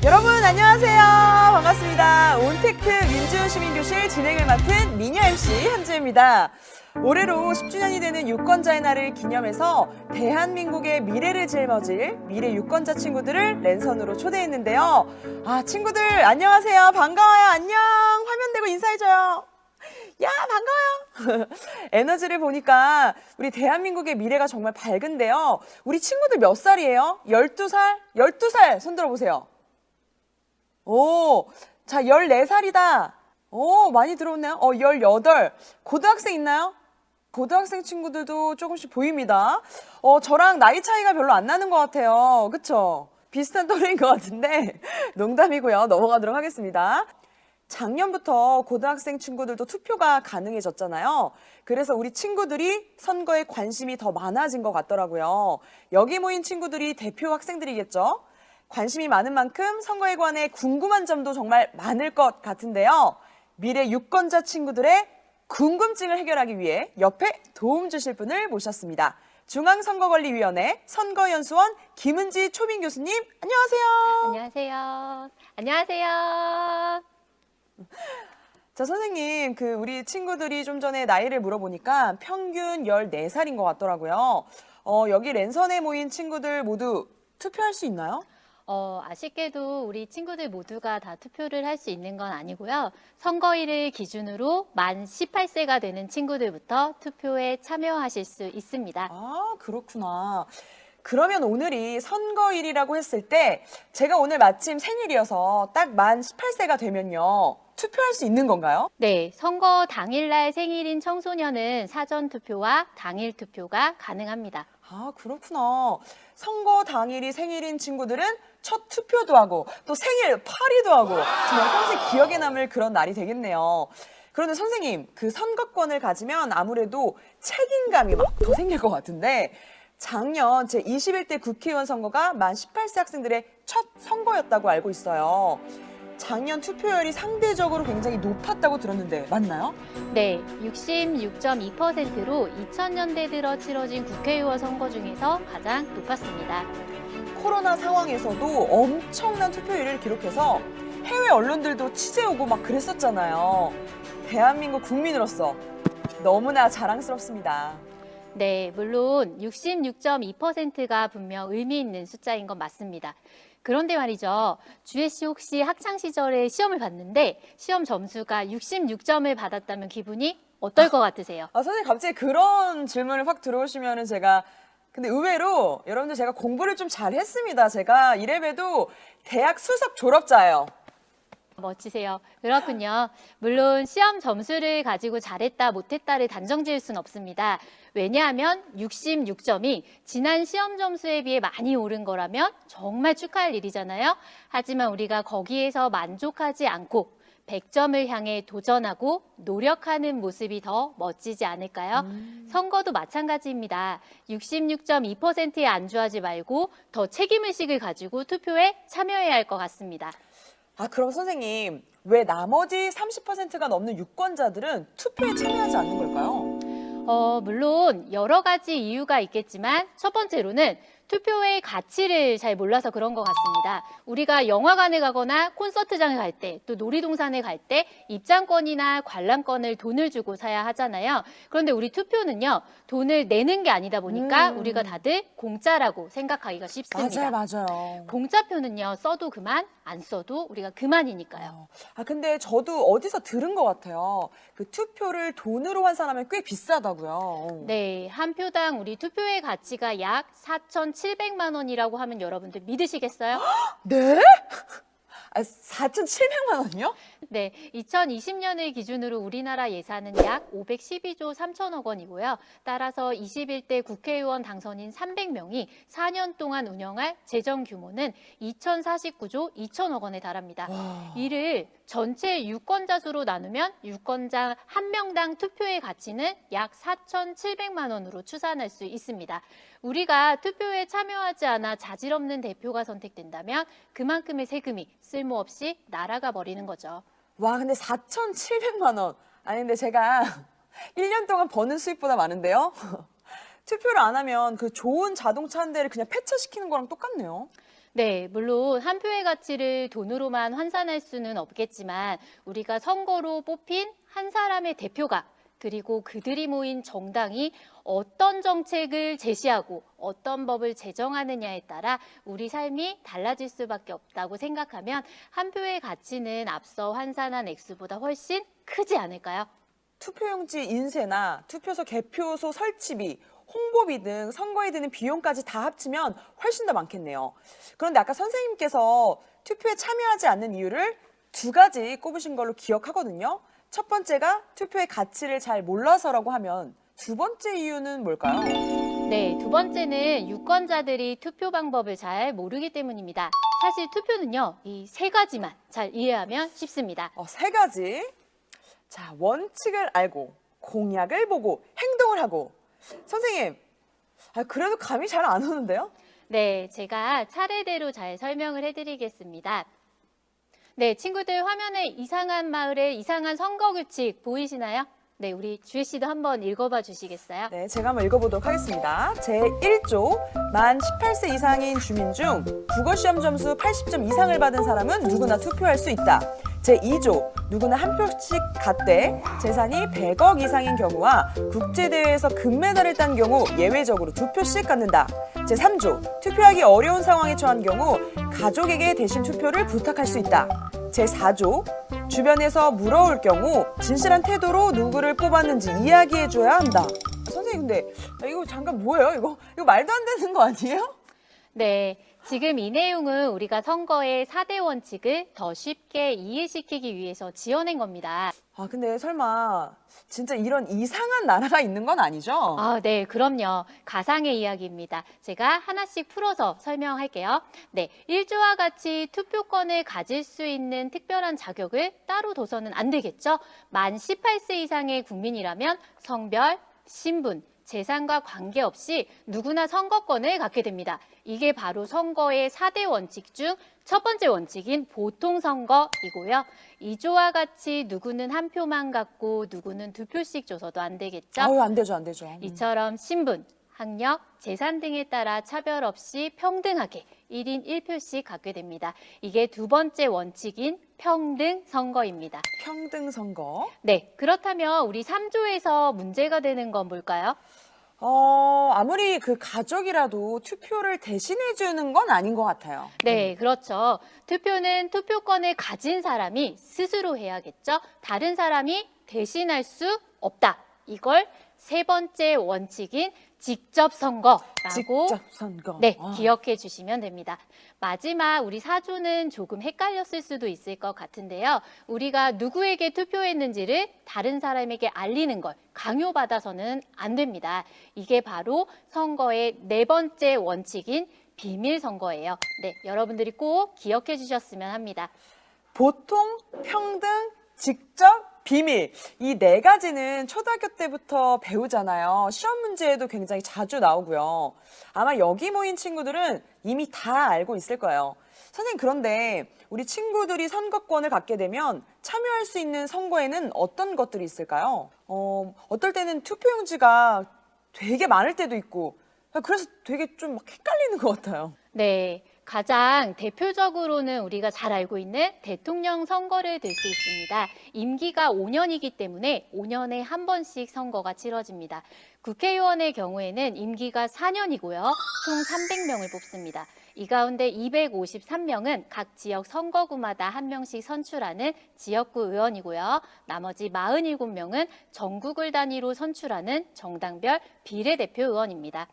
여러분 안녕하세요. 반갑습니다. 온택트 민주시민교실 진행을 맡은 미녀 MC 한지입니다. 올해로 10주년이 되는 유권자의 날을 기념해서 대한민국의 미래를 짊어질 미래 유권자 친구들을 랜선으로 초대했는데요. 친구들 안녕하세요. 반가워요. 안녕. 화면 대고 인사해줘요. 야, 반가워요. 에너지를 보니까 우리 대한민국의 미래가 정말 밝은데요. 우리 친구들 몇 살이에요? 12살? 12살 손 들어보세요. 오, 자, 14살이다. 오, 많이 들어오네요. 18. 고등학생 있나요? 고등학생 친구들도 조금씩 보입니다. 저랑 나이 차이가 별로 안 나는 것 같아요. 그쵸? 비슷한 또래인 것 같은데 농담이고요. 넘어가도록 하겠습니다. 작년부터 고등학생 친구들도 투표가 가능해졌잖아요. 그래서 우리 친구들이 선거에 관심이 더 많아진 것 같더라고요. 여기 모인 친구들이 대표 학생들이겠죠? 관심이 많은 만큼 선거에 관해 궁금한 점도 정말 많을 것 같은데요. 미래 유권자 친구들의 궁금증을 해결하기 위해 옆에 도움 주실 분을 모셨습니다. 중앙선거관리위원회 선거연수원 김은지 초빙 교수님, 안녕하세요. 안녕하세요. 안녕하세요. 자, 선생님, 우리 친구들이 좀 전에 나이를 물어보니까 평균 14살인 것 같더라고요. 여기 랜선에 모인 친구들 모두 투표할 수 있나요? 아쉽게도 우리 친구들 모두가 다 투표를 할 수 있는 건 아니고요. 선거일을 기준으로 만 18세가 되는 친구들부터 투표에 참여하실 수 있습니다. 그렇구나. 그러면 오늘이 선거일이라고 했을 때 제가 오늘 마침 생일이어서 딱 만 18세가 되면요. 투표할 수 있는 건가요? 네, 선거 당일날 생일인 청소년은 사전 투표와 당일 투표가 가능합니다. 그렇구나. 선거 당일이 생일인 친구들은 첫 투표도 하고 또 생일 파리도 하고 정말 평생 기억에 남을 그런 날이 되겠네요. 그런데 선생님, 그 선거권을 가지면 아무래도 책임감이 막 더 생길 것 같은데 작년 제21대 국회의원 선거가 만 18세 학생들의 첫 선거였다고 알고 있어요. 작년 투표율이 상대적으로 굉장히 높았다고 들었는데 맞나요? 네, 66.2%로 2000년대 들어 치러진 국회의원 선거 중에서 가장 높았습니다. 코로나 상황에서도 엄청난 투표율을 기록해서 해외 언론들도 취재 오고 막 그랬었잖아요. 대한민국 국민으로서 너무나 자랑스럽습니다. 네, 물론 66.2%가 분명 의미 있는 숫자인 건 맞습니다. 그런데 말이죠. 주혜 씨 혹시 학창 시절에 시험을 봤는데 시험 점수가 66점을 받았다면 기분이 어떨 것 같으세요? 선생님 갑자기 그런 질문을 확 들어오시면은 근데 의외로 여러분들 제가 공부를 좀 잘했습니다. 제가 이래봬도 대학 수석 졸업자예요. 멋지세요. 그렇군요. 물론 시험 점수를 가지고 잘했다 못했다를 단정 지을 수는 없습니다. 왜냐하면 66점이 지난 시험 점수에 비해 많이 오른 거라면 정말 축하할 일이잖아요. 하지만 우리가 거기에서 만족하지 않고 100점을 향해 도전하고 노력하는 모습이 더 멋지지 않을까요? 선거도 마찬가지입니다. 66.2%에 안주하지 말고 더 책임의식을 가지고 투표에 참여해야 할 것 같습니다. 그럼 선생님, 왜 나머지 30%가 넘는 유권자들은 투표에 참여하지 않는 걸까요? 물론 여러 가지 이유가 있겠지만 첫 번째로는 투표의 가치를 잘 몰라서 그런 것 같습니다. 우리가 영화관에 가거나 콘서트장에 갈 때, 또 놀이동산에 갈 때 입장권이나 관람권을 돈을 주고 사야 하잖아요. 그런데 우리 투표는요, 돈을 내는 게 아니다 보니까 우리가 다들 공짜라고 생각하기가 쉽습니다. 맞아요. 공짜표는요, 써도 그만, 안 써도 우리가 그만이니까요. 근데 저도 어디서 들은 것 같아요. 그 투표를 돈으로 환산하면 꽤 비싸다고요. 네, 한 표당 우리 투표의 가치가 약 4,700만 원이라고 하면 여러분들 믿으시겠어요? 네? 4,700만 원이요? 네, 2020년을 기준으로 우리나라 예산은 약 512조 3천억 원이고요. 따라서 21대 국회의원 당선인 300명이 4년 동안 운영할 재정 규모는 2,049조 2천억 원에 달합니다. 이를 전체 유권자 수로 나누면 유권자 한 명당 투표의 가치는 약 4,700만 원으로 추산할 수 있습니다. 우리가 투표에 참여하지 않아 자질없는 대표가 선택된다면 그만큼의 세금이 쓸모없이 날아가 버리는 거죠. 근데 4,700만 원. 근데 제가 1년 동안 버는 수입보다 많은데요. 투표를 안 하면 그 좋은 자동차 한 대를 그냥 폐차시키는 거랑 똑같네요. 네, 물론 한 표의 가치를 돈으로만 환산할 수는 없겠지만 우리가 선거로 뽑힌 한 사람의 대표가 그리고 그들이 모인 정당이 어떤 정책을 제시하고 어떤 법을 제정하느냐에 따라 우리 삶이 달라질 수밖에 없다고 생각하면 한 표의 가치는 앞서 환산한 액수보다 훨씬 크지 않을까요? 투표용지 인쇄나 투표소 개표소 설치비, 홍보비 등 선거에 드는 비용까지 다 합치면 훨씬 더 많겠네요. 그런데 아까 선생님께서 투표에 참여하지 않는 이유를 두 가지 꼽으신 걸로 기억하거든요. 첫 번째가 투표의 가치를 잘 몰라서라고 하면 두 번째 이유는 뭘까요? 네, 두 번째는 유권자들이 투표 방법을 잘 모르기 때문입니다. 사실 투표는요, 이 세 가지만 잘 이해하면 쉽습니다. 세 가지. 자, 원칙을 알고, 공약을 보고, 행동을 하고. 선생님, 그래도 감이 잘 안 오는데요? 네, 제가 차례대로 잘 설명을 해드리겠습니다. 네, 친구들 화면에 이상한 마을의 이상한 선거 규칙 보이시나요? 네, 우리 주혜 씨도 한번 읽어봐 주시겠어요? 네, 제가 한번 읽어보도록 하겠습니다. 제1조, 만 18세 이상인 주민 중 국어시험 점수 80점 이상을 받은 사람은 누구나 투표할 수 있다. 제2조, 누구나 한 표씩 갖되 재산이 100억 이상인 경우와 국제대회에서 금메달을 딴 경우 예외적으로 2표씩 갖는다. 제3조, 투표하기 어려운 상황에 처한 경우 가족에게 대신 투표를 부탁할 수 있다. 제4조, 주변에서 물어올 경우 진실한 태도로 누구를 뽑았는지 이야기해줘야 한다. 선생님, 근데 이거 잠깐 뭐예요? 이거 말도 안 되는 거 아니에요? 네, 지금 이 내용은 우리가 선거의 4대 원칙을 더 쉽게 이해시키기 위해서 지어낸 겁니다. 근데 설마 진짜 이런 이상한 나라가 있는 건 아니죠? 네, 그럼요. 가상의 이야기입니다. 제가 하나씩 풀어서 설명할게요. 네, 1조와 같이 투표권을 가질 수 있는 특별한 자격을 따로 둬서는 안 되겠죠? 만 18세 이상의 국민이라면 성별, 신분, 재산과 관계없이 누구나 선거권을 갖게 됩니다. 이게 바로 선거의 4대 원칙 중 첫 번째 원칙인 보통선거이고요. 2조와 같이 누구는 한 표만 갖고 누구는 2표씩 줘서도 안 되겠죠? 안 되죠, 안 되죠. 이처럼 신분, 학력, 재산 등에 따라 차별 없이 평등하게 1인 1표씩 갖게 됩니다. 이게 두 번째 원칙인 평등 선거입니다. 평등 선거. 네, 그렇다면 우리 3조에서 문제가 되는 건 뭘까요? 아무리 그 가족이라도 투표를 대신해 주는 건 아닌 것 같아요. 네, 그렇죠. 투표는 투표권을 가진 사람이 스스로 해야겠죠. 다른 사람이 대신할 수 없다. 이걸 세 번째 원칙인 직접 선거라고 직접 선거. 네, 기억해 주시면 됩니다. 마지막 우리 4조는 조금 헷갈렸을 수도 있을 것 같은데요. 우리가 누구에게 투표했는지를 다른 사람에게 알리는 걸 강요받아서는 안 됩니다. 이게 바로 선거의 네 번째 원칙인 비밀 선거예요. 네, 여러분들이 꼭 기억해 주셨으면 합니다. 보통, 평등, 직접, 비밀. 이 네 가지는 초등학교 때부터 배우잖아요. 시험 문제에도 굉장히 자주 나오고요. 아마 여기 모인 친구들은 이미 다 알고 있을 거예요. 선생님, 그런데 우리 친구들이 선거권을 갖게 되면 참여할 수 있는 선거에는 어떤 것들이 있을까요? 어떨 때는 투표용지가 되게 많을 때도 있고, 그래서 되게 좀 막 헷갈리는 것 같아요. 네, 가장 대표적으로는 우리가 잘 알고 있는 대통령 선거를 들 수 있습니다. 임기가 5년이기 때문에 5년에 한 번씩 선거가 치러집니다. 국회의원의 경우에는 임기가 4년이고요. 총 300명을 뽑습니다. 이 가운데 253명은 각 지역 선거구마다 한 명씩 선출하는 지역구 의원이고요. 나머지 47명은 전국을 단위로 선출하는 정당별 비례대표 의원입니다.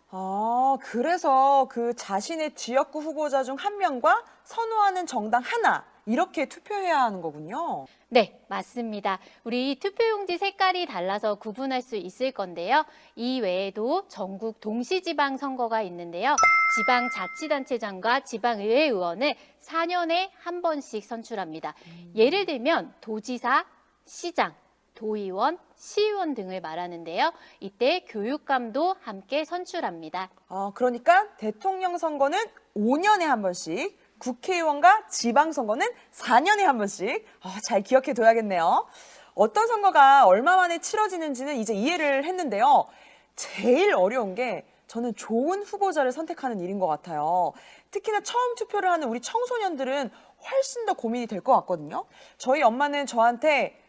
그래서 그 자신의 지역구 후보자 중 한 명과 선호하는 정당 하나, 이렇게 투표해야 하는 거군요. 네, 맞습니다. 우리 투표용지 색깔이 달라서 구분할 수 있을 건데요. 이 외에도 전국 동시지방 선거가 있는데요. 지방자치단체장과 지방의회 의원을 4년에 한 번씩 선출합니다. 예를 들면 도지사, 시장, 도의원, 시의원 등을 말하는데요. 이때 교육감도 함께 선출합니다. 그러니까 대통령 선거는 5년에 한 번씩, 국회의원과 지방선거는 4년에 한 번씩. 잘 기억해 둬야겠네요. 어떤 선거가 얼마 만에 치러지는지는 이제 이해를 했는데요. 제일 어려운 게 저는 좋은 후보자를 선택하는 일인 것 같아요. 특히나 처음 투표를 하는 우리 청소년들은 훨씬 더 고민이 될 것 같거든요. 저희 엄마는 저한테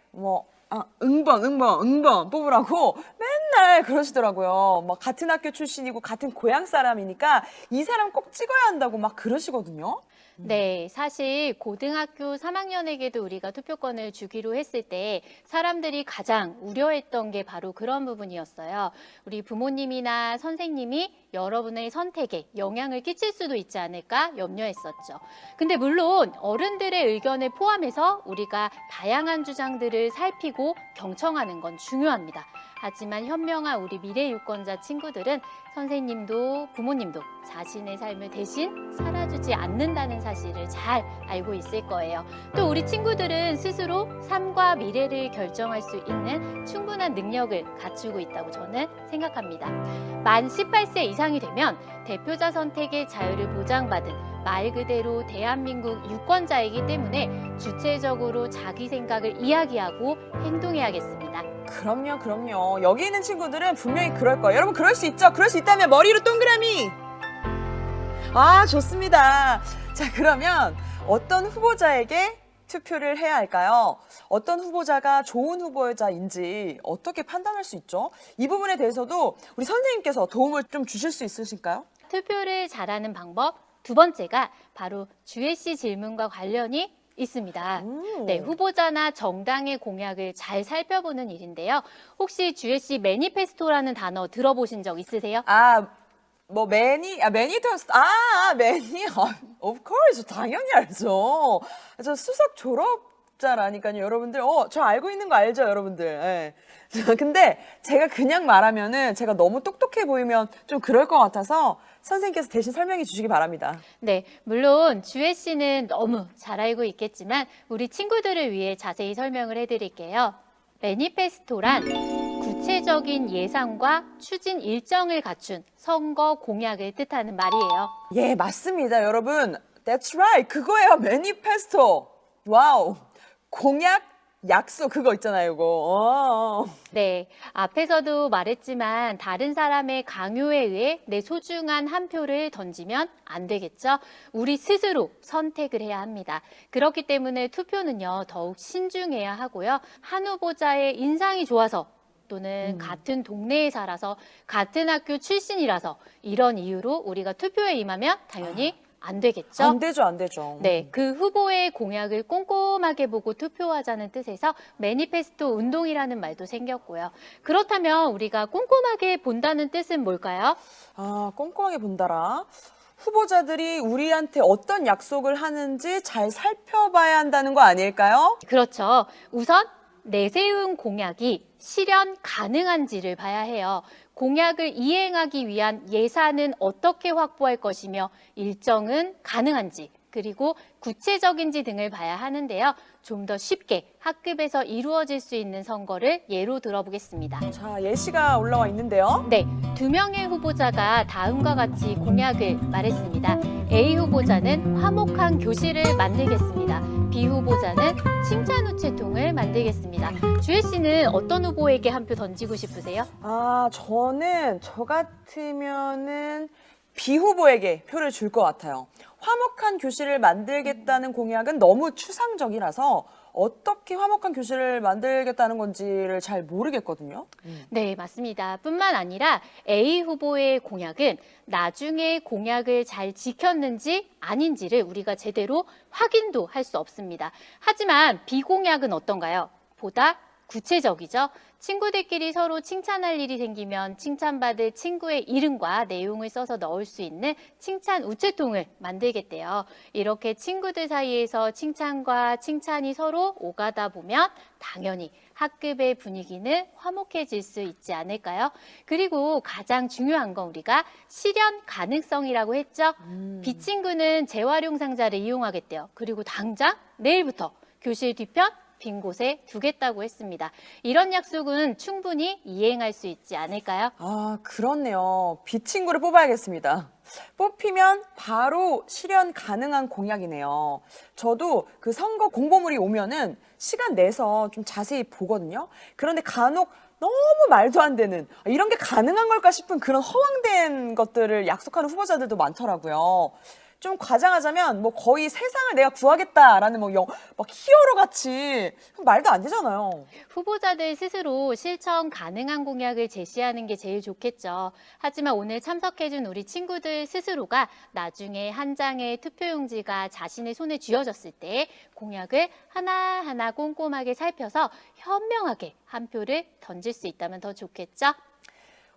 응번 뽑으라고 맨날 그러시더라고요. 막 같은 학교 출신이고 같은 고향 사람이니까 이 사람 꼭 찍어야 한다고 막 그러시거든요. 네, 사실 고등학교 3학년에게도 우리가 투표권을 주기로 했을 때 사람들이 가장 우려했던 게 바로 그런 부분이었어요. 우리 부모님이나 선생님이 여러분의 선택에 영향을 끼칠 수도 있지 않을까 염려했었죠. 근데 물론 어른들의 의견을 포함해서 우리가 다양한 주장들을 살피고 경청하는 건 중요합니다. 하지만 현명한 우리 미래 유권자 친구들은 선생님도 부모님도 자신의 삶을 대신 살아주지 않는다는 사실을 잘 알고 있을 거예요. 또 우리 친구들은 스스로 삶과 미래를 결정할 수 있는 충분한 능력을 갖추고 있다고 저는 생각합니다. 만 18세 이상이 되면 대표자 선택의 자유를 보장받은 말 그대로 대한민국 유권자이기 때문에 주체적으로 자기 생각을 이야기하고 행동해야겠습니다. 그럼요. 여기 있는 친구들은 분명히 그럴 거예요. 여러분 그럴 수 있죠? 그럴 수 있다면 머리로 동그라미! 아, 좋습니다. 자, 그러면 어떤 후보자에게 투표를 해야 할까요? 어떤 후보자가 좋은 후보자인지 어떻게 판단할 수 있죠? 이 부분에 대해서도 우리 선생님께서 도움을 좀 주실 수 있으실까요? 투표를 잘하는 방법 두 번째가 바로 주혜씨 질문과 관련이 있습니다. 네, 후보자나 정당의 공약을 잘 살펴보는 일인데요. 혹시 주혜씨 매니페스토라는 단어 들어보신 적 있으세요? of course, 당연히 알죠. 저 수석 졸업자라니까요, 여러분들. 저 알고 있는 거 알죠, 여러분들. 예. 근데 제가 그냥 말하면은 제가 너무 똑똑해 보이면 좀 그럴 것 같아서 선생님께서 대신 설명해 주시기 바랍니다. 네, 물론 주혜 씨는 너무 잘 알고 있겠지만 우리 친구들을 위해 자세히 설명을 해드릴게요. 매니페스토란 구체적인 예상과 추진 일정을 갖춘 선거 공약을 뜻하는 말이에요. 예, 맞습니다, 여러분. That's right. 그거예요, 매니페스토. 와우. 공약, 약속 그거 있잖아요, 이거. 네, 앞에서도 말했지만 다른 사람의 강요에 의해 내 소중한 한 표를 던지면 안 되겠죠? 우리 스스로 선택을 해야 합니다. 그렇기 때문에 투표는요, 더욱 신중해야 하고요. 한 후보자의 인상이 좋아서 또는 같은 동네에 살아서 같은 학교 출신이라서 이런 이유로 우리가 투표에 임하면 당연히 안 되겠죠? 안 되죠. 네, 그 후보의 공약을 꼼꼼하게 보고 투표하자는 뜻에서 매니페스토 운동이라는 말도 생겼고요. 그렇다면 우리가 꼼꼼하게 본다는 뜻은 뭘까요? 꼼꼼하게 본다라. 후보자들이 우리한테 어떤 약속을 하는지 잘 살펴봐야 한다는 거 아닐까요? 그렇죠. 우선 내세운 공약이 실현 가능한지를 봐야 해요. 공약을 이행하기 위한 예산은 어떻게 확보할 것이며 일정은 가능한지 그리고 구체적인지 등을 봐야 하는데요. 좀 더 쉽게 학급에서 이루어질 수 있는 선거를 예로 들어보겠습니다. 자, 예시가 올라와 있는데요. 네, 두 명의 후보자가 다음과 같이 공약을 말했습니다. A 후보자는 화목한 교실을 만들겠습니다. B 후보자는 칭찬 우체통을 만들겠습니다. 주혜 씨는 어떤 후보에게 한 표 던지고 싶으세요? 저는 저 같으면은 B 후보에게 표를 줄 것 같아요. 화목한 교실을 만들겠다는 공약은 너무 추상적이라서 어떻게 화목한 교실을 만들겠다는 건지를 잘 모르겠거든요. 네, 맞습니다. 뿐만 아니라 A 후보의 공약은 나중에 공약을 잘 지켰는지 아닌지를 우리가 제대로 확인도 할 수 없습니다. 하지만 B 공약은 어떤가요? 보다 구체적이죠. 친구들끼리 서로 칭찬할 일이 생기면 칭찬받을 친구의 이름과 내용을 써서 넣을 수 있는 칭찬 우체통을 만들겠대요. 이렇게 친구들 사이에서 칭찬과 칭찬이 서로 오가다 보면 당연히 학급의 분위기는 화목해질 수 있지 않을까요? 그리고 가장 중요한 건 우리가 실현 가능성이라고 했죠. B 친구는 재활용 상자를 이용하겠대요. 그리고 당장 내일부터 교실 뒤편 빈 곳에 두겠다고 했습니다. 이런 약속은 충분히 이행할 수 있지 않을까요? 그렇네요. B 친구를 뽑아야겠습니다. 뽑히면 바로 실현 가능한 공약이네요. 저도 그 선거 공보물이 오면은 시간 내서 좀 자세히 보거든요. 그런데 간혹 너무 말도 안 되는 이런 게 가능한 걸까 싶은 그런 허황된 것들을 약속하는 후보자들도 많더라고요. 좀 과장하자면 뭐 거의 세상을 내가 구하겠다라는 막 히어로 같이 말도 안 되잖아요. 후보자들 스스로 실천 가능한 공약을 제시하는 게 제일 좋겠죠. 하지만 오늘 참석해준 우리 친구들 스스로가 나중에 한 장의 투표용지가 자신의 손에 쥐어졌을 때 공약을 하나하나 꼼꼼하게 살펴서 현명하게 한 표를 던질 수 있다면 더 좋겠죠?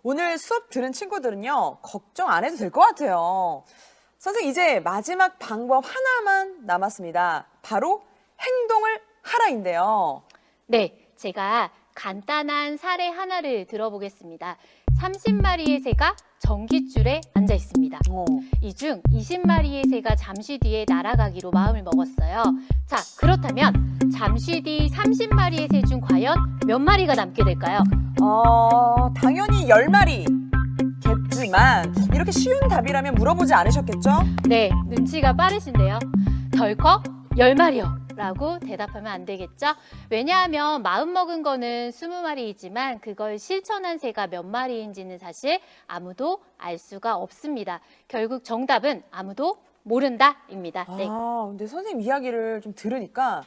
오늘 수업 들은 친구들은요, 걱정 안 해도 될 것 같아요. 선생님, 이제 마지막 방법 하나만 남았습니다. 바로 행동을 하라인데요. 네, 제가 간단한 사례 하나를 들어보겠습니다. 30마리의 새가 전깃줄에 앉아 있습니다. 이 중 20마리의 새가 잠시 뒤에 날아가기로 마음을 먹었어요. 자, 그렇다면 잠시 뒤 30마리의 새 중 과연 몇 마리가 남게 될까요? 당연히 10마리겠지만 이렇게 쉬운 답이라면 물어보지 않으셨겠죠? 네, 눈치가 빠르신데요. 덜컥 10마리요. 라고 대답하면 안 되겠죠? 왜냐하면 마음먹은 거는 20마리이지만 그걸 실천한 새가 몇 마리인지는 사실 아무도 알 수가 없습니다. 결국 정답은 아무도 모른다입니다. 네. 근데 선생님 이야기를 좀 들으니까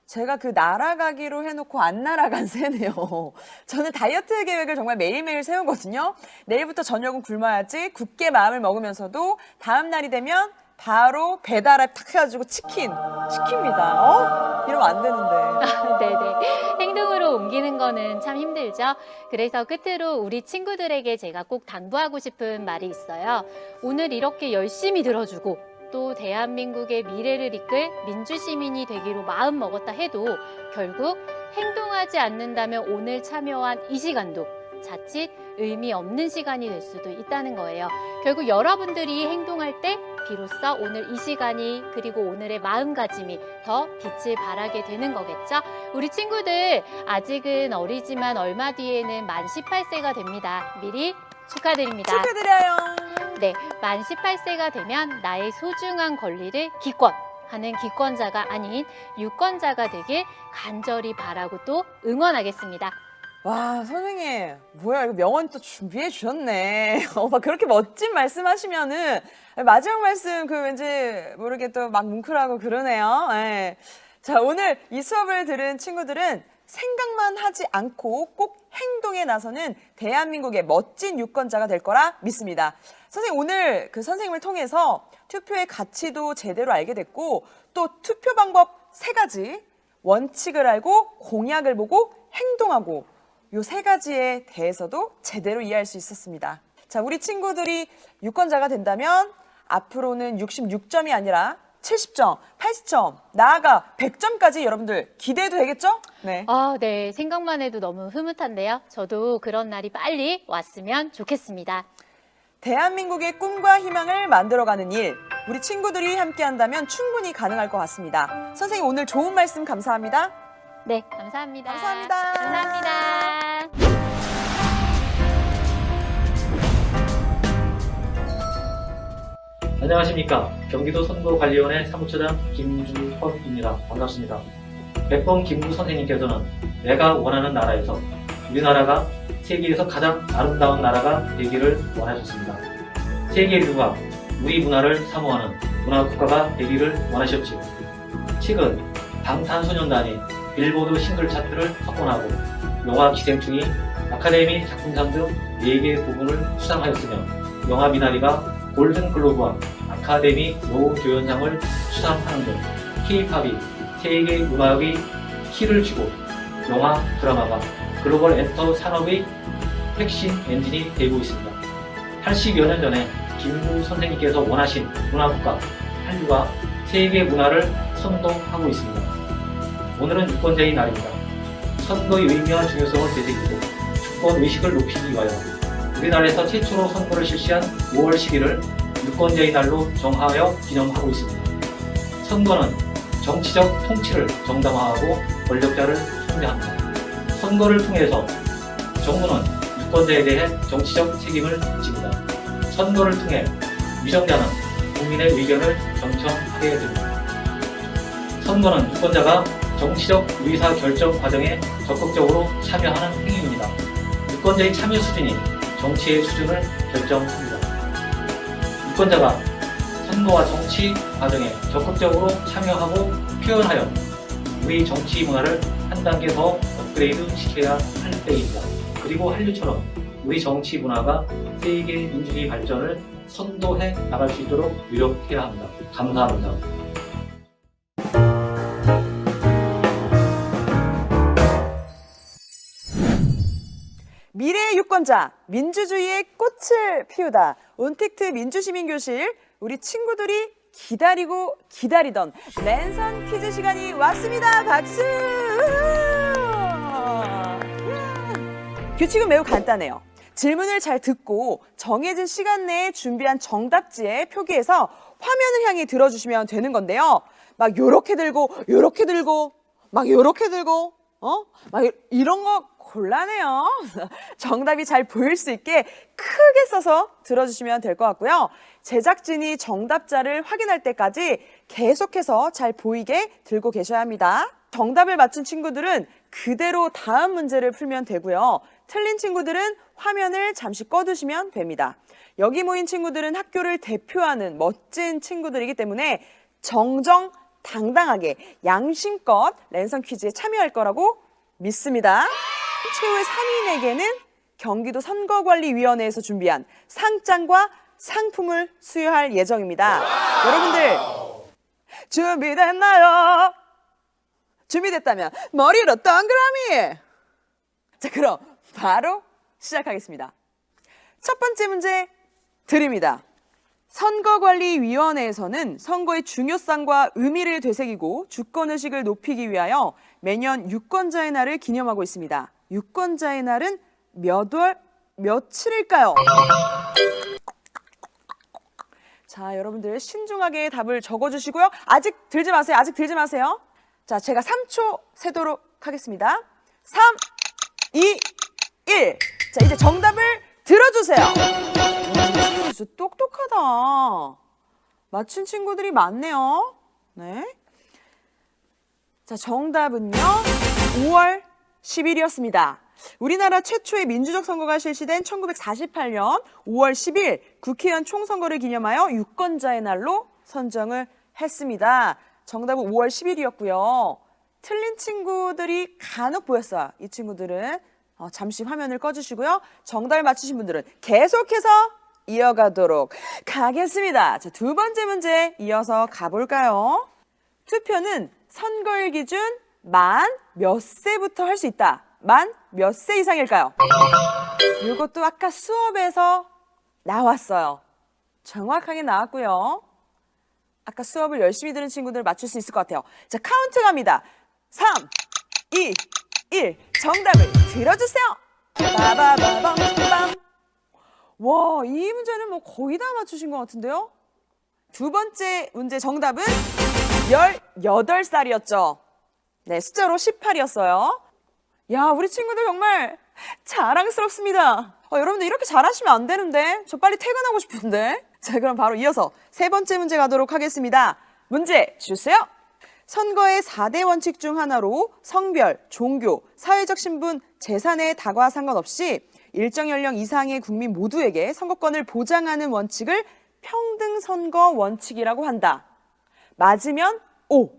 제가 그 날아가기로 해놓고 안 날아간 새네요. 저는 다이어트 계획을 정말 매일매일 세우거든요. 내일부터 저녁은 굶어야지 굳게 마음을 먹으면서도 다음 날이 되면 바로 배달앱 탁 해가지고 치킨 시킵니다. 이러면 안 되는데. 네네. 행동으로 옮기는 거는 참 힘들죠. 그래서 끝으로 우리 친구들에게 제가 꼭 당부하고 싶은 말이 있어요. 오늘 이렇게 열심히 들어주고 또 대한민국의 미래를 이끌 민주시민이 되기로 마음먹었다 해도 결국 행동하지 않는다면 오늘 참여한 이 시간도 자칫 의미 없는 시간이 될 수도 있다는 거예요. 결국 여러분들이 행동할 때 비로소 오늘 이 시간이 그리고 오늘의 마음가짐이 더 빛을 발하게 되는 거겠죠? 우리 친구들 아직은 어리지만 얼마 뒤에는 만 18세가 됩니다. 미리 축하드립니다. 축하드려요. 네, 만 18세가 되면 나의 소중한 권리를 기권하는 기권자가 아닌 유권자가 되길 간절히 바라고 또 응원하겠습니다. 와, 선생님, 뭐야, 이거 명언 또 준비해 주셨네. 막 그렇게 멋진 말씀 하시면은, 마지막 말씀 그 왠지 모르게 또 막 뭉클하고 그러네요. 예. 자, 오늘 이 수업을 들은 친구들은 생각만 하지 않고 꼭 행동에 나서는 대한민국의 멋진 유권자가 될 거라 믿습니다. 선생님, 오늘 그 선생님을 통해서 투표의 가치도 제대로 알게 됐고, 또 투표 방법 3가지, 원칙을 알고 공약을 보고 행동하고, 요 3가지에 대해서도 제대로 이해할 수 있었습니다. 자, 우리 친구들이 유권자가 된다면 앞으로는 66점이 아니라 70점, 80점, 나아가 100점까지 여러분들 기대해도 되겠죠? 네. 네. 생각만 해도 너무 흐뭇한데요. 저도 그런 날이 빨리 왔으면 좋겠습니다. 대한민국의 꿈과 희망을 만들어가는 일, 우리 친구들이 함께 한다면 충분히 가능할 것 같습니다. 선생님, 오늘 좋은 말씀 감사합니다. 네, 감사합니다. 감사합니다. 감사합니다. 안녕하십니까. 경기도 선거관리위원회 사무처장 김주헌입니다. 반갑습니다. 백범 김구 선생님께서는 내가 원하는 나라에서 우리나라가 세계에서 가장 아름다운 나라가 되기를 원하셨습니다. 세계 인류가 우리 문화를 사모하는 문화국가가 되기를 원하셨지요. 최근 방탄소년단이 빌보드 싱글 차트를 석권하고 영화 기생충이 아카데미 작품상 등 4개 부분을 수상하였으며 영화 미나리가 골든글로브와 아카데미 노조연상을 수상하는 등 K-팝이 세계 음악의 키를 쥐고 영화, 드라마가 글로벌 엔터 산업의 핵심 엔진이 되고 있습니다. 80여 년 전에 김구 선생님께서 원하신 문화국가 한류가 세계 문화를 선도하고 있습니다. 오늘은 유권자의 날입니다. 선거의 의미와 중요성을 되새기고 주권 의식을 높이기 위하여 우리나라에서 최초로 선거를 실시한 5월 10일을 유권자의 날로 정하여 기념하고 있습니다. 선거는 정치적 통치를 정당화하고 권력자를 통제합니다. 선거를 통해서 정부는 유권자에 대해 정치적 책임을 집니다. 선거를 통해 위정자는 국민의 의견을 경청하게 됩니다. 선거는 유권자가 정치적 의사결정 과정에 적극적으로 참여하는 행위입니다. 유권자의 참여 수준이 정치의 수준을 결정합니다. 유권자가 선거와 정치 과정에 적극적으로 참여하고 표현하여 우리 정치 문화를 한 단계 더 업그레이드 시켜야 할 때입니다. 그리고 한류처럼 우리 정치 문화가 세계 민주주의 발전을 선도해 나갈 수 있도록 노력해야 합니다. 감사합니다. 미래의 유권자, 민주주의의 꽃을 피우다. 온택트 민주시민교실, 우리 친구들이 기다리고 기다리던 랜선 퀴즈 시간이 왔습니다. 박수! 규칙은 매우 간단해요. 질문을 잘 듣고 정해진 시간 내에 준비한 정답지에 표기해서 화면을 향해 들어주시면 되는 건데요. 막 요렇게 들고, 요렇게 들고, 막 요렇게 들고, 막 이런 거 곤란해요. 정답이 잘 보일 수 있게 크게 써서 들어주시면 될 것 같고요. 제작진이 정답자를 확인할 때까지 계속해서 잘 보이게 들고 계셔야 합니다. 정답을 맞춘 친구들은 그대로 다음 문제를 풀면 되고요. 틀린 친구들은 화면을 잠시 꺼두시면 됩니다. 여기 모인 친구들은 학교를 대표하는 멋진 친구들이기 때문에 정정당당하게 양심껏 랜선 퀴즈에 참여할 거라고 믿습니다. 최후의 3인에게는 경기도 선거관리위원회에서 준비한 상장과 상품을 수여할 예정입니다. 여러분들 준비됐나요? 준비됐다면 머리로 동그라미! 자, 그럼 바로 시작하겠습니다. 첫 번째 문제 드립니다. 선거관리위원회에서는 선거의 중요성과 의미를 되새기고 주권의식을 높이기 위하여 매년 유권자의 날을 기념하고 있습니다. 유권자의 날은 몇 월 며칠일까요? 자, 여러분들 신중하게 답을 적어주시고요. 아직 들지 마세요. 아직 들지 마세요. 자, 제가 3초 세도록 하겠습니다. 3, 2, 1. 자, 이제 정답을 들어주세요. 진짜 똑똑하다. 맞춘 친구들이 많네요. 네. 자, 정답은요. 5월 10일이었습니다. 우리나라 최초의 민주적 선거가 실시된 1948년 5월 10일 국회의원 총선거를 기념하여 유권자의 날로 선정을 했습니다. 정답은 5월 10일이었고요. 틀린 친구들이 간혹 보였어요. 이 친구들은 잠시 화면을 꺼주시고요. 정답을 맞추신 분들은 계속해서 이어가도록 하겠습니다. 자, 두 번째 문제 이어서 가볼까요? 투표는 선거일 기준 만 몇 세부터 할 수 있다. 만 몇 세 이상일까요? 이것도 아까 수업에서 나왔어요. 정확하게 나왔고요. 아까 수업을 열심히 들은 친구들 맞출 수 있을 것 같아요. 자, 카운트 갑니다. 3, 2, 1. 정답을 들어주세요. 빠바바밤밤. 와, 이 문제는 뭐 거의 다 맞추신 것 같은데요? 두 번째 문제 정답은 18살이었죠. 네, 숫자로 18이었어요. 야, 우리 친구들 정말 자랑스럽습니다. 여러분들 이렇게 잘하시면 안 되는데. 저 빨리 퇴근하고 싶은데. 자, 그럼 바로 이어서 세 번째 문제 가도록 하겠습니다. 문제 주세요. 선거의 4대 원칙 중 하나로 성별, 종교, 사회적 신분, 재산의 다과 상관없이 일정 연령 이상의 국민 모두에게 선거권을 보장하는 원칙을 평등선거 원칙이라고 한다. 맞으면 O,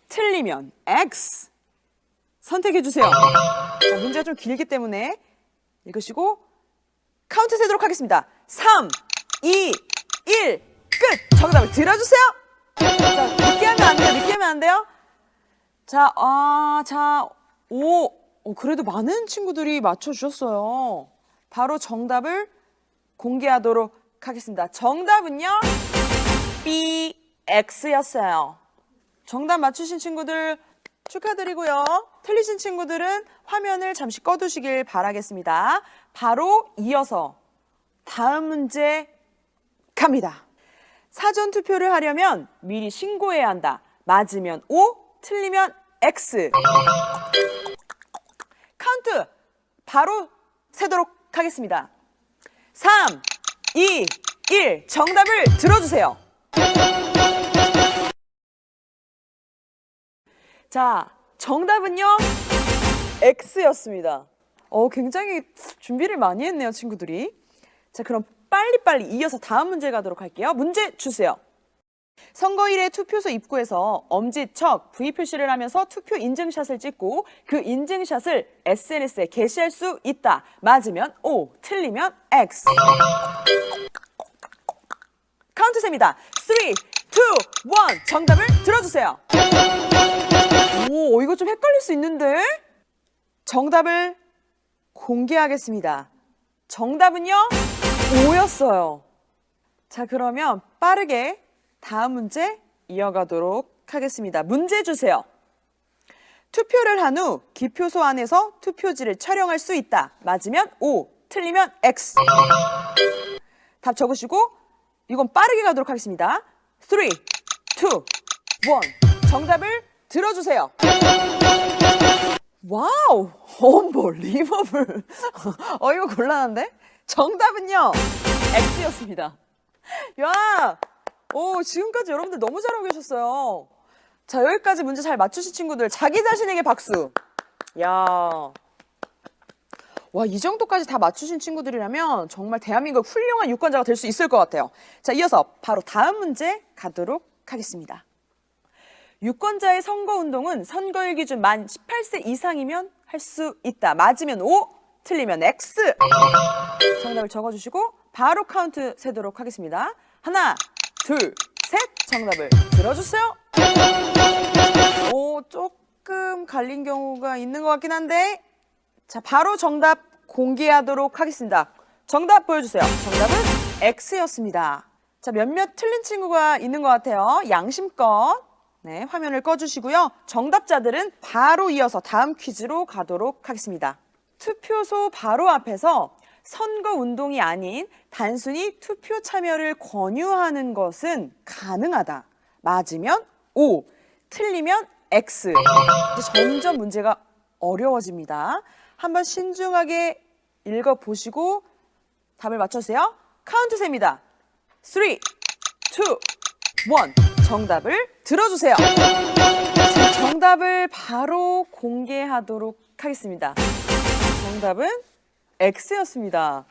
틀리면 X. 선택해주세요. 자, 문제가 좀 길기 때문에 읽으시고 카운트 세도록 하겠습니다. 3, 2, 1, 끝! 정답을 들어주세요. 자, 늦게 하면 안 돼요. 늦게 하면 안 돼요. 자, 그래도 많은 친구들이 맞춰주셨어요. 바로 정답을 공개하도록 하겠습니다. 정답은요, BX였어요. 정답 맞추신 친구들 축하드리고요. 틀리신 친구들은 화면을 잠시 꺼두시길 바라겠습니다. 바로 이어서 다음 문제 갑니다. 사전 투표를 하려면 미리 신고해야 한다. 맞으면 O, 틀리면 X. 카운트 바로 세도록 하겠습니다. 3, 2, 1. 정답을 들어주세요. 자, 정답은요, X였습니다. 굉장히 준비를 많이 했네요, 친구들이. 자, 그럼 빨리빨리 이어서 다음 문제 가도록 할게요. 문제 주세요. 선거일에 투표소 입구에서 엄지척 V 표시를 하면서 투표 인증샷을 찍고 그 인증샷을 SNS에 게시할 수 있다. 맞으면 O, 틀리면 X. 카운트 셉니다. 3, 2, 1. 정답을 들어주세요. 오, 이거 좀 헷갈릴 수 있는데? 정답을 공개하겠습니다. 정답은요? O였어요. 자, 그러면 빠르게 다음 문제 이어가도록 하겠습니다. 문제 주세요. 투표를 한 후 기표소 안에서 투표지를 촬영할 수 있다. 맞으면 O, 틀리면 X. 답 적으시고 이건 빠르게 가도록 하겠습니다. 3, 2, 1. 정답을 들어주세요. 와우! 언버리버블. 이거 곤란한데? 정답은요, X였습니다. 야! 지금까지 여러분들 너무 잘하고 계셨어요. 자, 여기까지 문제 잘 맞추신 친구들 자기 자신에게 박수. 야, 와, 이 정도까지 다 맞추신 친구들이라면 정말 대한민국 훌륭한 유권자가 될 수 있을 것 같아요. 자, 이어서 바로 다음 문제 가도록 하겠습니다. 유권자의 선거운동은 선거일 기준 만 18세 이상이면 할 수 있다. 맞으면 O, 틀리면 X. 정답을 적어주시고 바로 카운트 세도록 하겠습니다. 하나, 둘, 셋. 정답을 들어주세요. 조금 갈린 경우가 있는 것 같긴 한데, 자, 바로 정답 공개하도록 하겠습니다. 정답 보여주세요. 정답은 X였습니다. 자, 몇몇 틀린 친구가 있는 것 같아요. 양심껏 네, 화면을 꺼주시고요. 정답자들은 바로 이어서 다음 퀴즈로 가도록 하겠습니다. 투표소 바로 앞에서 선거운동이 아닌 단순히 투표 참여를 권유하는 것은 가능하다. 맞으면 O, 틀리면 X. 이제 점점 문제가 어려워집니다. 한번 신중하게 읽어보시고 답을 맞춰주세요. 카운트 셉니다. 3, 2, 1. 정답을 들어주세요. 자, 정답을 바로 공개하도록 하겠습니다. 정답은 X였습니다.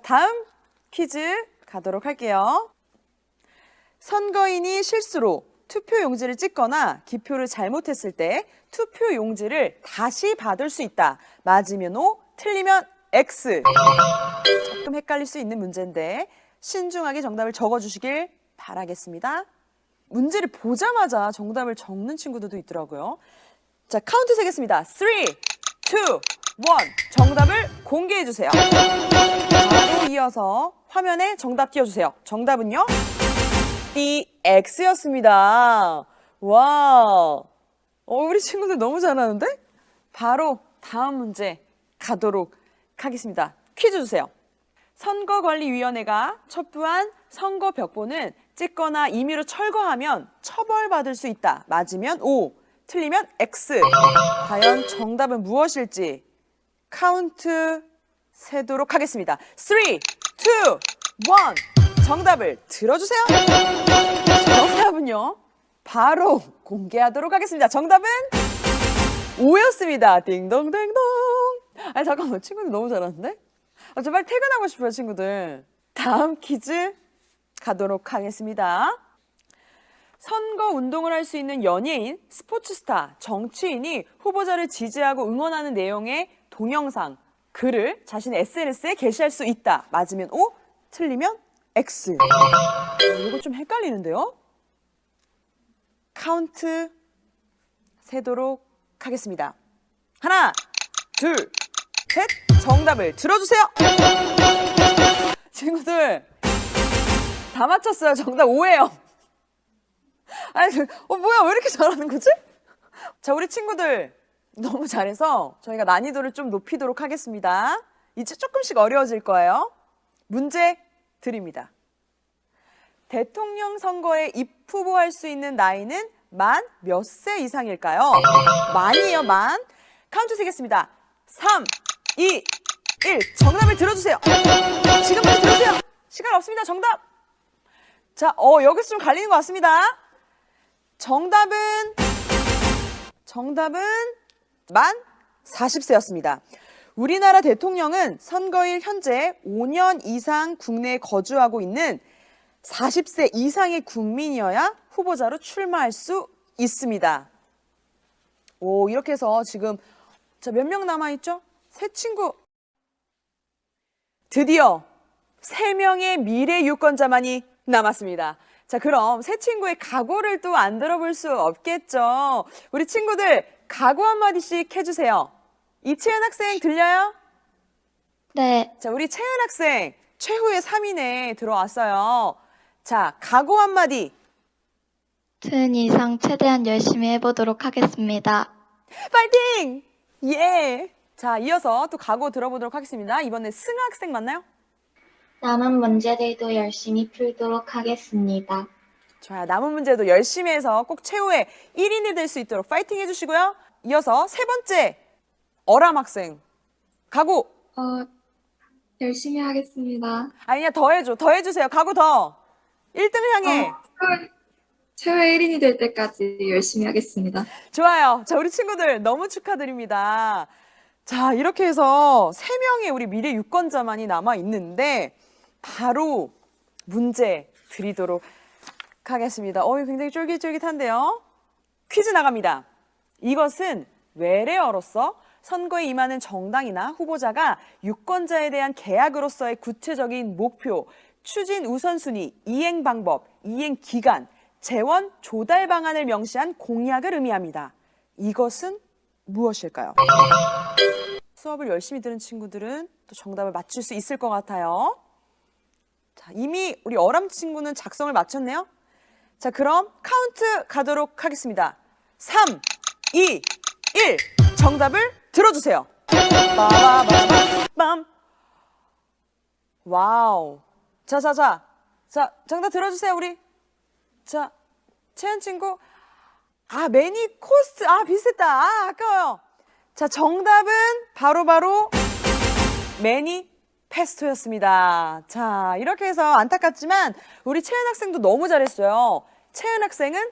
다음 퀴즈 가도록 할게요. 선거인이 실수로 투표 용지를 찍거나 기표를 잘못했을 때 투표 용지를 다시 받을 수 있다. 맞으면 O, 틀리면 X. 조금 헷갈릴 수 있는 문제인데 신중하게 정답을 적어주시길 바라겠습니다. 문제를 보자마자 정답을 적는 친구들도 있더라고요. 자, 카운트 세겠습니다. 3, 2, 1. 정답을 공개해주세요. 바로 이어서 화면에 정답 띄워주세요. 정답은요? X였습니다. 와, 우리 친구들 너무 잘하는데? 바로 다음 문제 가도록 하겠습니다. 퀴즈 주세요. 선거관리위원회가 첩부한 선거벽보는 찍거나 임의로 철거하면 처벌받을 수 있다. 맞으면 O, 틀리면 X. 과연 정답은 무엇일지 카운트 세도록 하겠습니다. 3, 2, 1. 정답을 들어주세요. 정답은요, 바로 공개하도록 하겠습니다. 정답은 O였습니다. 딩동댕동. 아니, 잠깐만, 친구들 너무 잘하는데? 저 빨리 퇴근하고 싶어요, 친구들. 다음 퀴즈 가도록 하겠습니다. 선거 운동을 할 수 있는 연예인, 스포츠스타, 정치인이 후보자를 지지하고 응원하는 내용의 동영상, 글을 자신의 SNS에 게시할 수 있다. 맞으면 O, 틀리면 X. 이거 좀 헷갈리는데요? 카운트 세도록 하겠습니다. 하나, 둘, 셋. 정답을 들어주세요. 친구들 다 맞췄어요. 정답 O예요. 아니, 뭐야, 왜 이렇게 잘하는 거지? 자, 우리 친구들 너무 잘해서 저희가 난이도를 좀 높이도록 하겠습니다. 이제 조금씩 어려워질 거예요. 문제 드립니다. 대통령 선거에 입후보할 수 있는 나이는 만 몇 세 이상일까요? 만이에요, 만. 카운트 세겠습니다. 3, 2, 1. 정답을 들어주세요. 지금 빨리 들어주세요. 시간 없습니다. 정답. 자, 여기서 좀 갈리는 것 같습니다. 정답은 만 40세였습니다. 우리나라 대통령은 선거일 현재 5년 이상 국내에 거주하고 있는 40세 이상의 국민이어야 후보자로 출마할 수 있습니다. 오, 이렇게 해서 지금 몇 명 남아있죠? 세 친구. 드디어 3명의 미래 유권자만이 남았습니다. 자, 그럼 세 친구의 각오를 또 안 들어볼 수 없겠죠. 우리 친구들 각오 한마디씩 해주세요. 이채연 학생 들려요? 네, 자, 우리 채연 학생 최후의 3인에 들어왔어요. 자, 각오 한마디. 2 이상 최대한 열심히 해보도록 하겠습니다. 파이팅! 예! 자, 이어서 또 각오 들어보도록 하겠습니다. 이번에 승아 학생 맞나요? 남은 문제들도 열심히 풀도록 하겠습니다. 좋아요. 남은 문제도 열심히 해서 꼭 최후의 1인이 될 수 있도록 파이팅 해주시고요. 이어서 세 번째 어람 학생 각오. 열심히 하겠습니다. 아니야, 더 해줘. 더 해주세요. 각오 더. 1등 향해. 최후의 1인이 될 때까지 열심히 하겠습니다. 좋아요. 자, 우리 친구들 너무 축하드립니다. 자, 이렇게 해서 3명의 우리 미래 유권자만이 남아 있는데 바로 문제 드리도록 하겠습니다. 굉장히 쫄깃쫄깃한데요. 퀴즈 나갑니다. 이것은 외래어로서 선거에 임하는 정당이나 후보자가 유권자에 대한 계약으로서의 구체적인 목표, 추진 우선순위, 이행 방법, 이행 기간, 재원 조달 방안을 명시한 공약을 의미합니다. 이것은 무엇일까요? 수업을 열심히 들은 친구들은 또 정답을 맞출 수 있을 것 같아요. 자, 이미 우리 어람 친구는 작성을 마쳤네요. 자, 그럼 카운트 가도록 하겠습니다. 3, 2, 1. 정답을 들어주세요. 빠바바밤. 와우. 자, 정답 들어주세요, 우리. 자, 채연 친구. 매니 코스트. 비슷했다. 아까워요. 자, 정답은 바로 매니 페스토였습니다. 자, 이렇게 해서 안타깝지만 우리 채연 학생도 너무 잘했어요. 채연 학생은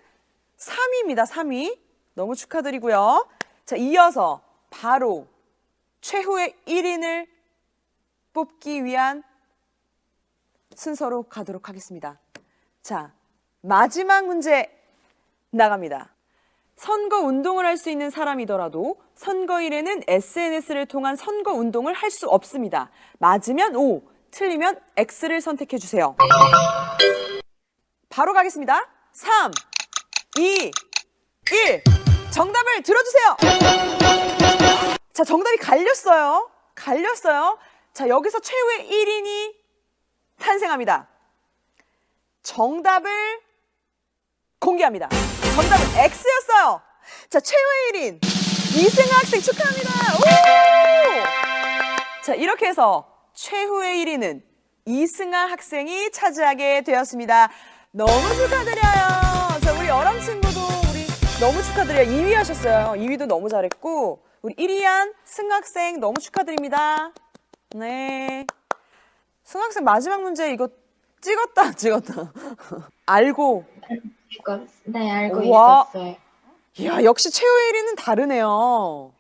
3위입니다. 3위. 너무 축하드리고요. 자, 이어서 바로 최후의 1인을 뽑기 위한 순서로 가도록 하겠습니다. 자, 마지막 문제 나갑니다. 선거 운동을 할 수 있는 사람이더라도 선거일에는 SNS를 통한 선거 운동을 할 수 없습니다. 맞으면 O, 틀리면 X를 선택해 주세요. 바로 가겠습니다. 3, 2, 1. 정답을 들어주세요. 자, 정답이 갈렸어요. 자, 여기서 최후의 1인이 탄생합니다. 정답을 공개합니다. 정답은 X였어요. 자, 최후의 1인 이승아 학생 축하합니다. 오! 자, 이렇게 해서 최후의 1위는 이승아 학생이 차지하게 되었습니다. 너무 축하드려요. 자, 우리 어람 친구도 우리 너무 축하드려요. 2위 하셨어요. 2위도 너무 잘했고 우리 1위한 승아 학생 너무 축하드립니다. 네. 승아 학생 마지막 문제 이거 찍었다. 알고. 네, 알고 와. 있었어요. 이야, 역시 최후의 1위는 다르네요.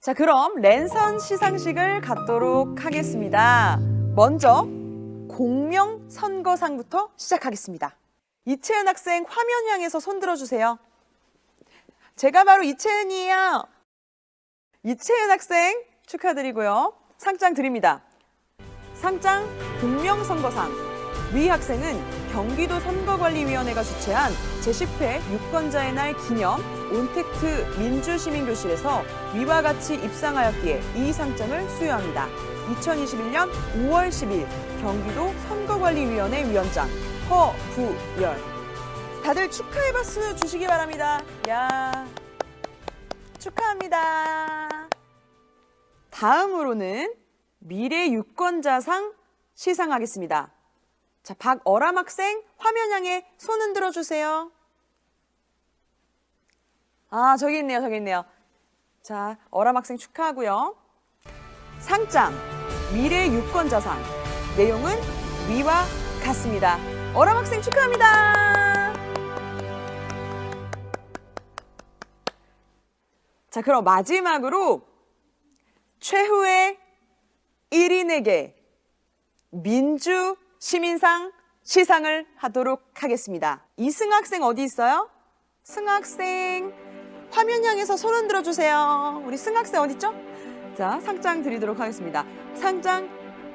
자, 그럼 랜선 시상식을 갖도록 하겠습니다. 먼저 공명선거상부터 시작하겠습니다. 이채연 학생 화면 향해서 손 들어주세요. 제가 바로 이채연이에요. 이채연 학생 축하드리고요. 상장 드립니다. 상장 공명선거상. 위 학생은 경기도 선거관리위원회가 주최한 제10회 유권자의 날 기념 온택트 민주시민교실에서 위와 같이 입상하였기에 이 상장을 수여합니다. 2021년 5월 10일 경기도 선거관리위원회 위원장 허부열. 다들 축하의 박수 주시기 바랍니다. 야, 축하합니다. 다음으로는 미래 유권자상 시상하겠습니다. 자, 박어람 학생 화면 향해 손 흔들어 주세요. 저기 있네요. 자, 어람 학생 축하하고요. 상장 미래 유권자상. 내용은 위와 같습니다. 어람 학생 축하합니다. 자, 그럼 마지막으로 최후의 1인에게 민주 시민상 시상을 하도록 하겠습니다. 이승 학생 어디 있어요? 승 학생 화면 향해서 손 흔들어 주세요. 우리 승 학생 어디 있죠? 자, 상장 드리도록 하겠습니다. 상장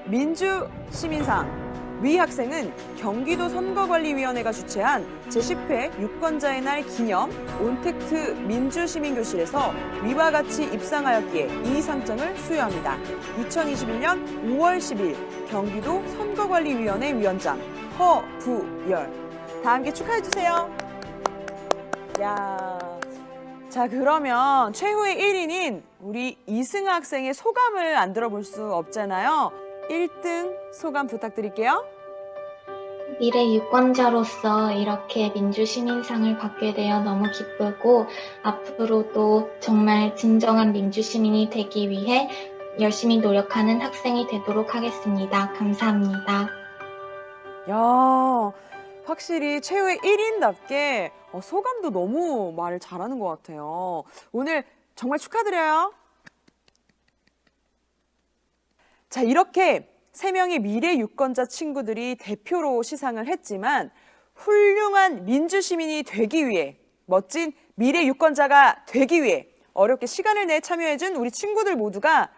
민주 시민상. 위 학생은 경기도 선거관리위원회가 주최한 제10회 유권자의 날 기념 온택트 민주시민교실에서 위와 같이 입상하였기에 이 상장을 수여합니다. 2021년 5월 10일 경기도 선거관리위원회 위원장 허부열. 다 함께 축하해 주세요. 야, 자, 그러면 최후의 1인인 우리 이승 학생의 소감을 안 들어볼 수 없잖아요. 1등 소감 부탁드릴게요. 미래 유권자로서 이렇게 민주시민상을 받게 되어 너무 기쁘고 앞으로도 정말 진정한 민주시민이 되기 위해 열심히 노력하는 학생이 되도록 하겠습니다. 감사합니다. 야, 확실히 최후의 1인답게 소감도 너무 말을 잘하는 것 같아요. 오늘 정말 축하드려요. 자, 이렇게 3명의 미래 유권자 친구들이 대표로 시상을 했지만 훌륭한 민주시민이 되기 위해, 멋진 미래 유권자가 되기 위해 어렵게 시간을 내 참여해준 우리 친구들 모두가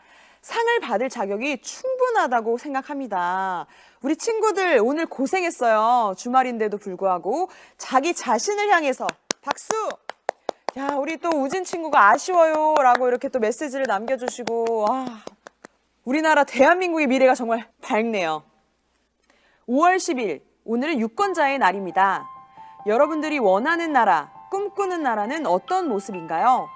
상을 받을 자격이 충분하다고 생각합니다. 우리 친구들 오늘 고생했어요. 주말인데도 불구하고 자기 자신을 향해서 박수! 야, 우리 또 우진 친구가 아쉬워요 라고 이렇게 또 메시지를 남겨주시고, 우리나라 대한민국의 미래가 정말 밝네요. 5월 10일, 오늘은 유권자의 날입니다. 여러분들이 원하는 나라, 꿈꾸는 나라는 어떤 모습인가요?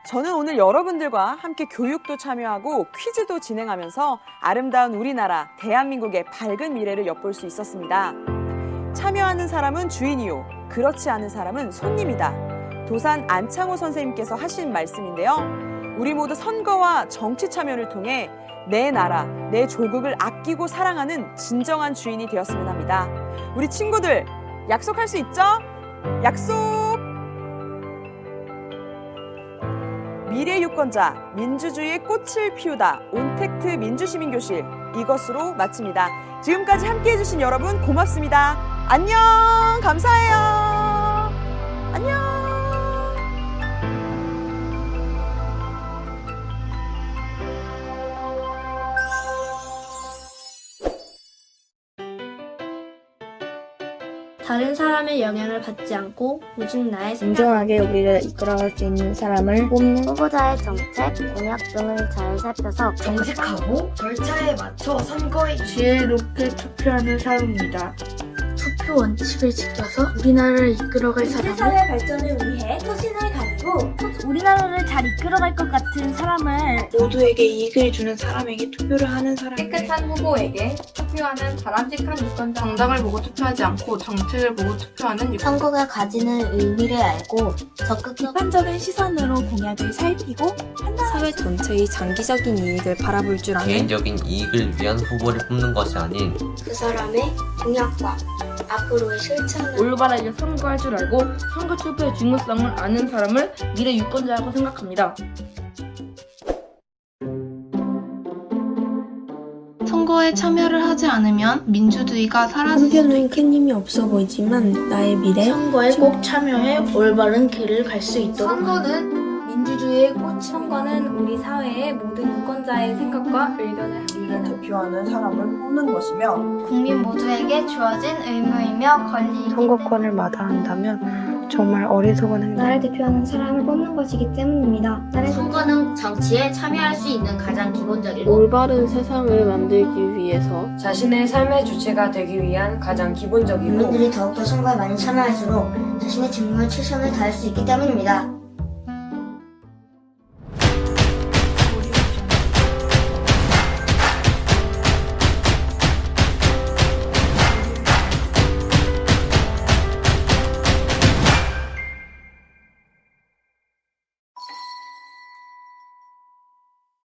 저는 오늘 여러분들과 함께 교육도 참여하고 퀴즈도 진행하면서 아름다운 우리나라, 대한민국의 밝은 미래를 엿볼 수 있었습니다. 참여하는 사람은 주인이요, 그렇지 않은 사람은 손님이다. 도산 안창호 선생님께서 하신 말씀인데요. 우리 모두 선거와 정치 참여를 통해 내 나라, 내 조국을 아끼고 사랑하는 진정한 주인이 되었으면 합니다. 우리 친구들, 약속할 수 있죠? 약속! 미래 유권자, 민주주의의 꽃을 피우다 온택트 민주시민교실, 이것으로 마칩니다. 지금까지 함께해 주신 여러분 고맙습니다. 안녕! 감사해요. 안녕! 다른 사람의 영향을 받지 않고 오직 나의 진정하게 우리를 이끌어갈 수 있는 사람을 뽑는 후보자의 정책, 공약 등을 잘 살펴서 정색하고 절차에 맞춰 선거에 지혜롭게 투표하는 사람입니다. 투표 원칙을 지켜서 우리나라를 이끌어갈 사람을 세상의 발전을 위해 소신을 가지고 우리나라를 잘 이끌어갈 것 같은 사람을 모두에게 이익을 주는 사람에게 투표를 하는 사람. 깨끗한 후보에게 투표하는 바람직한 유권자. 정당을 보고 투표하지 않고 정책을 보고 투표하는 선거가 가지는 의미를 알고 적극 비판적인 시선으로 공약을 살피고 사회 전체의 장기적인 이익을 바라볼 줄 아는 개인적인 이익을 위한 후보를 뽑는 것이 아닌 그 사람의 공약과 앞으로의 실천을 올바르게 선거할 줄 알고 선거 투표의 중요성을 아는 사람을 미래 유권자라고 생각합니다. 선거에 참여를 하지 않으면 민주주의가 사라질 수도 한편은 큰 힘이 없어 보이지만 나의 미래 선거에 꼭 참여해 올바른 길을 갈 수 있도록 선거는 민주주의의 꽃. 선거는 우리 사회의 모든 유권자의 생각과 의견을 대표하는 사람을 뽑는 것이며 국민 모두에게 주어진 의무이며 권리이기 선거권을 마다한다면 정말 어리석은 행동. 나를 대표하는 사람을 뽑는 것이기 때문입니다. 선거는 정치에 참여할 수 있는 가장 기본적이고 올바른 세상을 만들기 위해서 자신의 삶의 주체가 되기 위한 가장 기본적이고 국민들이 더욱더 선거에 많이 참여할수록 자신의 직무에 최선을 다할 수 있기 때문입니다.